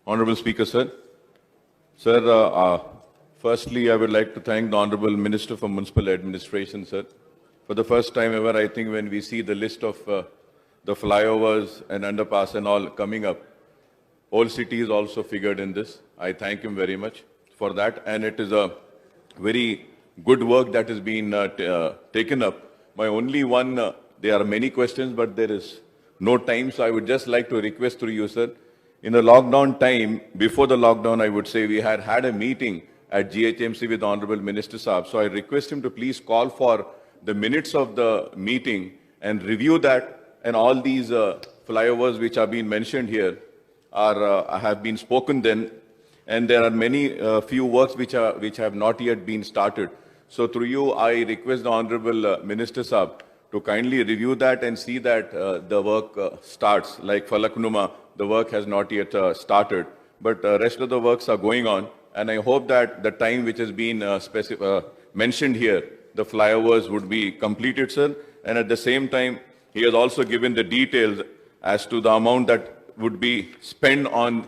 Honorable Speaker, sir. Sir, firstly, I would like to thank the Honorable Minister for Municipal Administration, sir. For the first time ever, I think when we see the list of the flyovers and underpass and all coming up, Old City is also figured in this. I thank him very much for that. And it is a very good work that has been taken up. My only one, there are many questions, but there is no time. So I would just like to request through you, sir. In the lockdown time, before the lockdown, I would say we had a meeting at GHMC with the Honorable Minister Saab. So I request him to please call for the minutes of the meeting and review that, and all these flyovers which have been mentioned here have been spoken then, and there are many few works which have not yet been started. So through you, I request the Honorable Minister Saab to kindly review that and see that the work starts. Like Falaknuma, the work has not yet started, but rest of the works are going on. And I hope that the time which has been mentioned here, the flyovers would be completed, sir. And at the same time, he has also given the details as to the amount that would be spent on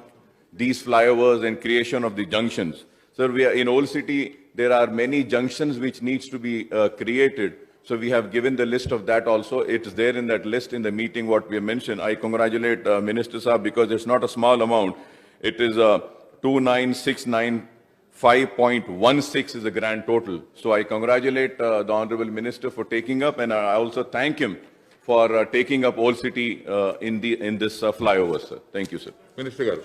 these flyovers and creation of the junctions. Sir, we are in Old City, there are many junctions which needs to be created. So we have given the list of that also. It is there in that list in the meeting what we have mentioned. I congratulate Minister Saab because it's not a small amount. It is 29695.16 is the grand total. So I congratulate the Honorable Minister for taking up, and I also thank him for taking up Old City in this flyover, sir. Thank you, sir. Minister Garu.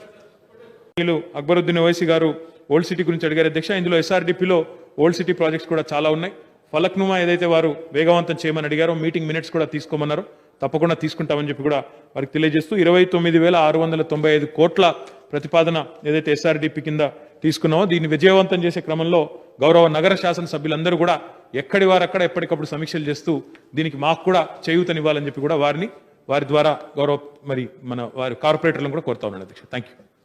Akbaruddin Owaisi గారు old city గురించి అడిగారు అధ్యక్ష. ఇందులో ఎస్ఆర్డిపిలో old city projects కూడా చాలా ఉన్నాయి. ఫలక్నుమా ఏదైతే వారు వేగవంతం చేయమని అడిగారో మీటింగ్ మినిట్స్ కూడా తీసుకోమన్నారు, తప్పకుండా తీసుకుంటామని చెప్పి కూడా వారికి తెలియజేస్తూ 29,695 కోట్ల ప్రతిపాదన ఏదైతే ఎస్ఆర్డిపి కింద తీసుకున్నామో దీన్ని విజయవంతం చేసే క్రమంలో గౌరవ నగర శాసన సభ్యులందరూ కూడా ఎక్కడి వారు అక్కడ ఎప్పటికప్పుడు సమీక్షలు చేస్తూ దీనికి మాకు కూడా చేయూతనివ్వాలని చెప్పి కూడా వారి ద్వారా గౌరవ వారి కార్పొరేటర్లను కూడా కోరుతా ఉన్నాను అధ్యక్ష. Thank you.